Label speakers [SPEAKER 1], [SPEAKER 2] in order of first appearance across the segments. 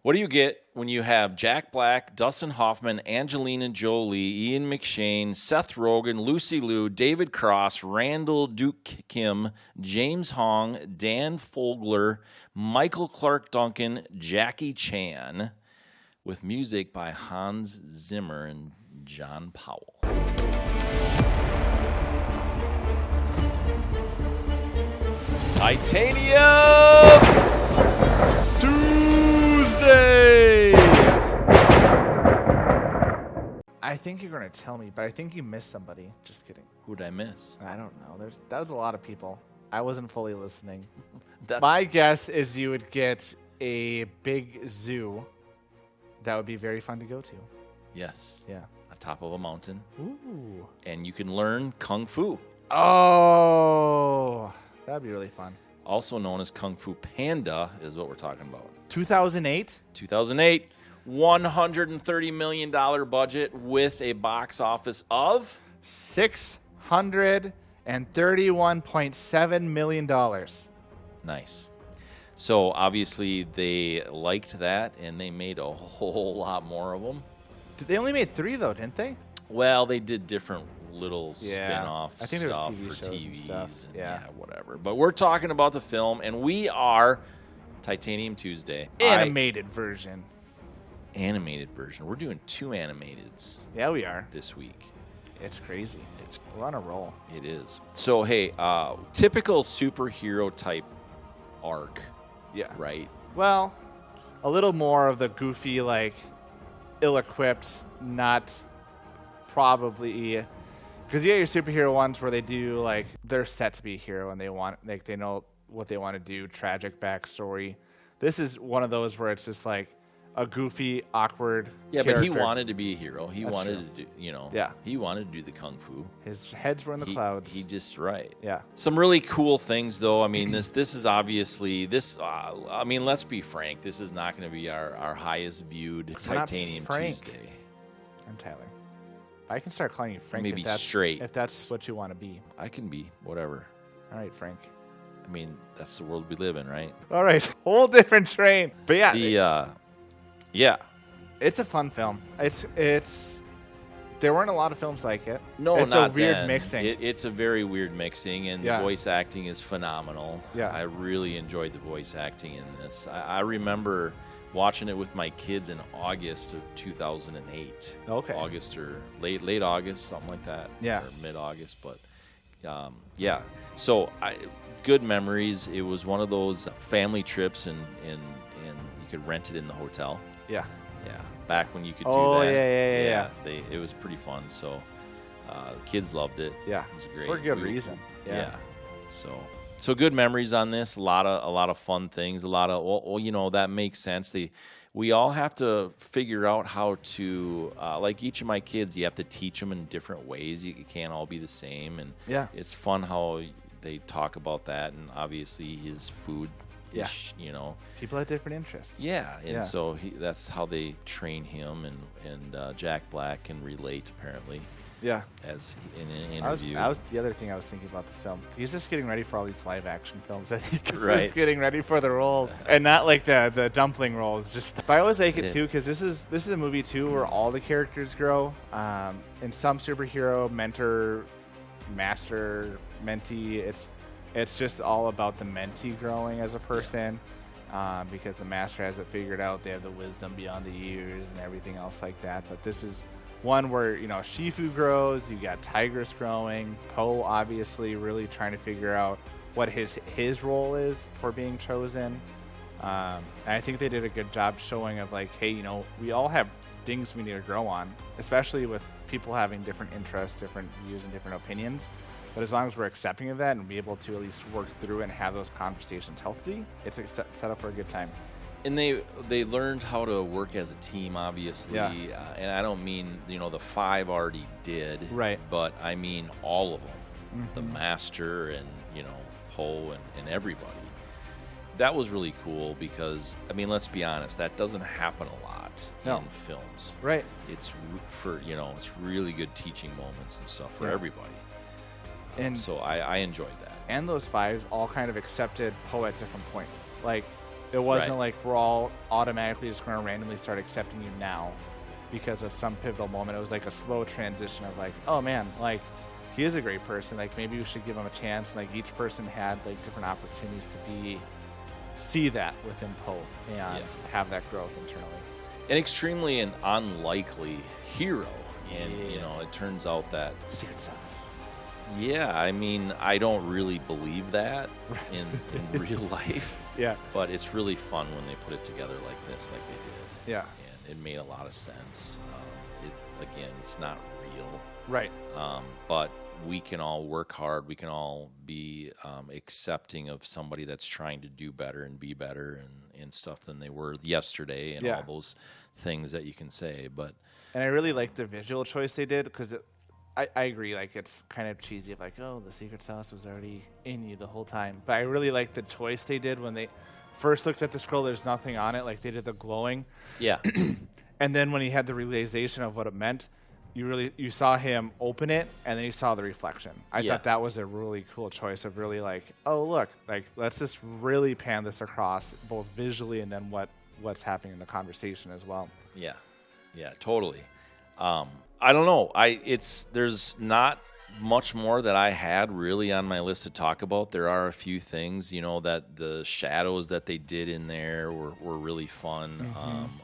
[SPEAKER 1] What do you get when you have Jack Black, Dustin Hoffman, Angelina Jolie, Ian McShane, Seth Rogen, Lucy Liu, David Cross, Randall Duk Kim, James Hong, Dan Fogler, Michael Clarke Duncan, Jackie Chan, with music by Hans Zimmer and John Powell? Titanium Tuesday!
[SPEAKER 2] I think you're going to tell me, but I think you missed somebody. Just kidding.
[SPEAKER 1] Who'd I miss?
[SPEAKER 2] I don't know. That was a lot of people. I wasn't fully listening.
[SPEAKER 1] That's
[SPEAKER 2] My guess is you would get a big zoo that would be very fun to go to.
[SPEAKER 1] Yes.
[SPEAKER 2] Yeah.
[SPEAKER 1] On top of a mountain.
[SPEAKER 2] Ooh.
[SPEAKER 1] And you can learn Kung Fu.
[SPEAKER 2] Oh, that'd be really fun.
[SPEAKER 1] Also known as Kung Fu Panda is what we're talking about.
[SPEAKER 2] 2008?
[SPEAKER 1] 2008, $130 million budget with a box office of
[SPEAKER 2] $631.7 million.
[SPEAKER 1] Nice. So obviously they liked that and they made a whole lot more of them.
[SPEAKER 2] They only made 3 though, didn't they?
[SPEAKER 1] Well, they did different little spin-off
[SPEAKER 2] I think there
[SPEAKER 1] stuff
[SPEAKER 2] was TV
[SPEAKER 1] for
[SPEAKER 2] shows and
[SPEAKER 1] TVs
[SPEAKER 2] stuff.
[SPEAKER 1] and
[SPEAKER 2] Yeah.
[SPEAKER 1] whatever. But we're talking about the film, and we are Titanium Tuesday.
[SPEAKER 2] Animated version.
[SPEAKER 1] Animated version. We're doing 2 animateds
[SPEAKER 2] Yeah, we are.
[SPEAKER 1] this week.
[SPEAKER 2] It's crazy. We're on a roll.
[SPEAKER 1] It is. So, hey, typical superhero type arc,
[SPEAKER 2] Yeah.
[SPEAKER 1] right?
[SPEAKER 2] Well, a little more of the goofy, like, ill-equipped, not probably... Because you get your superhero ones where they do, like, they're set to be a hero and they know what they want to do, tragic backstory. This is one of those where it's just, like, a goofy, awkward character.
[SPEAKER 1] But he wanted to be a hero. He
[SPEAKER 2] That's
[SPEAKER 1] wanted
[SPEAKER 2] true.
[SPEAKER 1] to do,
[SPEAKER 2] Yeah.
[SPEAKER 1] he wanted to do the Kung Fu.
[SPEAKER 2] His heads were in the clouds.
[SPEAKER 1] He just, right.
[SPEAKER 2] Yeah.
[SPEAKER 1] Some really cool things, though. I mean, this is obviously, I mean, let's be frank. This is not going to be our highest viewed
[SPEAKER 2] We're not
[SPEAKER 1] Titanium
[SPEAKER 2] Frank.
[SPEAKER 1] Tuesday.
[SPEAKER 2] I'm Tyler. I can start calling you Frank
[SPEAKER 1] Maybe
[SPEAKER 2] if that's,
[SPEAKER 1] straight.
[SPEAKER 2] if that's what you want to be.
[SPEAKER 1] I can be whatever.
[SPEAKER 2] All right, Frank.
[SPEAKER 1] I mean, that's the world we live in, right?
[SPEAKER 2] All right, whole different train. But yeah,
[SPEAKER 1] Yeah.
[SPEAKER 2] it's a fun film. It's there weren't a lot of films like it.
[SPEAKER 1] No,
[SPEAKER 2] it's
[SPEAKER 1] not
[SPEAKER 2] a weird
[SPEAKER 1] then.
[SPEAKER 2] mixing.
[SPEAKER 1] It's a very weird mixing, and
[SPEAKER 2] Yeah.
[SPEAKER 1] the voice acting is phenomenal.
[SPEAKER 2] Yeah.
[SPEAKER 1] I really enjoyed the voice acting in this. I remember watching it with my kids in August of 2008.
[SPEAKER 2] Okay.
[SPEAKER 1] August or late August, something like that.
[SPEAKER 2] Yeah.
[SPEAKER 1] Or mid-August, but yeah. So good memories. It was one of those family trips, and you could rent it in the hotel.
[SPEAKER 2] Yeah.
[SPEAKER 1] Yeah, back when you could
[SPEAKER 2] Oh,
[SPEAKER 1] do that.
[SPEAKER 2] yeah.
[SPEAKER 1] It was pretty fun. So the kids loved it.
[SPEAKER 2] Yeah.
[SPEAKER 1] It was great.
[SPEAKER 2] For good reason. Yeah.
[SPEAKER 1] So good memories on this. A lot of fun things. A lot of that makes sense. We all have to figure out how to like each of my kids. You have to teach them in different ways. You can't all be the same. And
[SPEAKER 2] Yeah.
[SPEAKER 1] it's fun how they talk about that. And obviously his food.
[SPEAKER 2] Yeah. People have different interests.
[SPEAKER 1] Yeah, and
[SPEAKER 2] Yeah.
[SPEAKER 1] so that's how they train him, and Jack Black can relate apparently
[SPEAKER 2] Yeah.
[SPEAKER 1] as in an interview.
[SPEAKER 2] That was the other thing I was thinking about this film. He's just getting ready for all these live action films. I think he's
[SPEAKER 1] Right.
[SPEAKER 2] just getting ready for the roles, and not like the dumpling roles. But I always like it too because this is a movie too where all the characters grow. In some superhero, mentor, master, mentee, it's just all about the mentee growing as a person. Because the master has it figured out. They have the wisdom beyond the years and everything else like that. But this is one where, Shifu grows. You got Tigress growing. Poe obviously really trying to figure out what his role is for being chosen. And I think they did a good job showing of like, hey, we all have things we need to grow on, especially with people having different interests, different views, and different opinions. But as long as we're accepting of that and be able to at least work through and have those conversations healthily, it's a set up for a good time.
[SPEAKER 1] And they learned how to work as a team, obviously.
[SPEAKER 2] Yeah.
[SPEAKER 1] And I don't mean the 5 already did,
[SPEAKER 2] Right.
[SPEAKER 1] But I mean all of them,
[SPEAKER 2] Mm-hmm.
[SPEAKER 1] the master and Poe and everybody. That was really cool because let's be honest, that doesn't happen a lot
[SPEAKER 2] No.
[SPEAKER 1] in films.
[SPEAKER 2] Right.
[SPEAKER 1] It's it's really good teaching moments and stuff for
[SPEAKER 2] Yeah.
[SPEAKER 1] everybody.
[SPEAKER 2] And
[SPEAKER 1] So I enjoyed that.
[SPEAKER 2] and those 5 all kind of accepted Poe at different points. Like It wasn't
[SPEAKER 1] Right.
[SPEAKER 2] like we're all automatically just going to randomly start accepting you now because of some pivotal moment. It was like a slow transition of like, oh man, like he is a great person. Like maybe we should give him a chance. And like each person had like different opportunities to see that within Poe and have that growth internally.
[SPEAKER 1] An extremely and unlikely hero. And,
[SPEAKER 2] Yeah.
[SPEAKER 1] you know, it turns out that,
[SPEAKER 2] Secret sauce.
[SPEAKER 1] yeah, I mean, I don't really believe that in real life.
[SPEAKER 2] Yeah.
[SPEAKER 1] But it's really fun when they put it together like this, like they did.
[SPEAKER 2] Yeah.
[SPEAKER 1] And it made a lot of sense. Again, it's not real.
[SPEAKER 2] Right.
[SPEAKER 1] But we can all work hard. We can all be accepting of somebody that's trying to do better and be better and stuff than they were yesterday and all those things that you can say.
[SPEAKER 2] And I really like the visual choice they did because I agree. Like it's kind of cheesy of like, oh, the secret sauce was already in you the whole time. But I really like the choice they did when they first looked at the scroll. There's nothing on it. Like they did the glowing.
[SPEAKER 1] Yeah.
[SPEAKER 2] And then when he had the realization of what it meant, you saw him open it, and then you saw the reflection. I thought that was a really cool choice of really like, oh look, like let's just really pan this across both visually and then what's happening in the conversation as well.
[SPEAKER 1] Yeah, yeah, totally. I don't know. There's not much more that I had really on my list to talk about. There are a few things, you know, that the shadows that they did in there were really fun.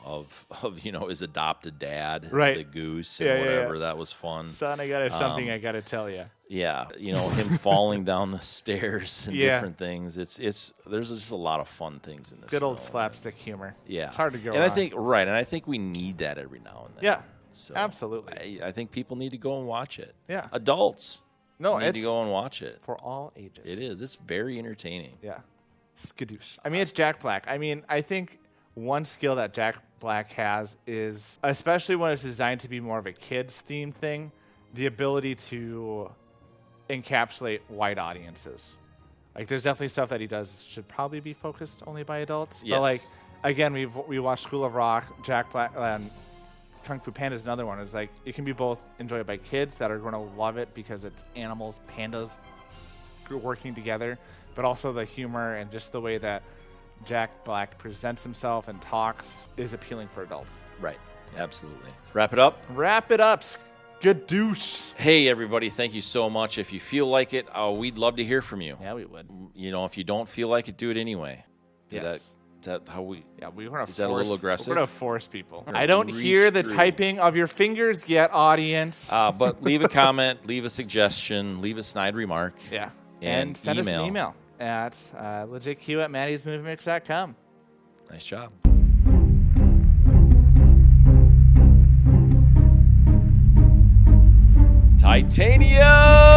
[SPEAKER 1] Of you know, his adopted dad,
[SPEAKER 2] Right.
[SPEAKER 1] the goose, and whatever. That was fun.
[SPEAKER 2] Son, I got something I got to tell you.
[SPEAKER 1] Yeah, you know, him falling down the stairs and
[SPEAKER 2] Yeah.
[SPEAKER 1] different things. There's just a lot of fun things in this.
[SPEAKER 2] Good old
[SPEAKER 1] film.
[SPEAKER 2] slapstick humor.
[SPEAKER 1] Yeah,
[SPEAKER 2] It's hard to go
[SPEAKER 1] And
[SPEAKER 2] wrong.
[SPEAKER 1] I think we need that every now and then.
[SPEAKER 2] Yeah,
[SPEAKER 1] So
[SPEAKER 2] absolutely.
[SPEAKER 1] I think people need to go and watch it.
[SPEAKER 2] Yeah.
[SPEAKER 1] Adults
[SPEAKER 2] No,
[SPEAKER 1] need
[SPEAKER 2] it's
[SPEAKER 1] to go and watch it.
[SPEAKER 2] for all ages.
[SPEAKER 1] It is. It's very entertaining.
[SPEAKER 2] Yeah. Skadoosh. I mean, it's Jack Black. I mean, I think one skill that Jack Black has is, especially when it's designed to be more of a kids themed thing, the ability to encapsulate wide audiences. Like, there's definitely stuff that he does should probably be focused only by adults.
[SPEAKER 1] Yes.
[SPEAKER 2] But like, again, we watched School of Rock, Jack Black, and Kung Fu Panda is another one. It's like it can be both enjoyed by kids that are going to love it because it's animals, pandas working together, but also the humor and just the way that Jack Black presents himself and talks is appealing for adults.
[SPEAKER 1] Right. Absolutely. Wrap it up.
[SPEAKER 2] Wrap it up. Good douche.
[SPEAKER 1] Hey, everybody. Thank you so much. If you feel like it, we'd love to hear from you.
[SPEAKER 2] Yeah, we would.
[SPEAKER 1] You know, if you don't feel like it, do it anyway.
[SPEAKER 2] Yes.
[SPEAKER 1] Is that how we...
[SPEAKER 2] Yeah, we're gonna
[SPEAKER 1] Is that a little aggressive?
[SPEAKER 2] We're gonna force people.
[SPEAKER 1] Or
[SPEAKER 2] I don't
[SPEAKER 1] reach
[SPEAKER 2] hear the
[SPEAKER 1] through.
[SPEAKER 2] typing of your fingers yet, audience.
[SPEAKER 1] But leave a comment, leave a suggestion, leave a snide remark.
[SPEAKER 2] Yeah.
[SPEAKER 1] And
[SPEAKER 2] send us an
[SPEAKER 1] email.
[SPEAKER 2] email at legitq@mattiesmoviemix.com.
[SPEAKER 1] Nice job. Titanium!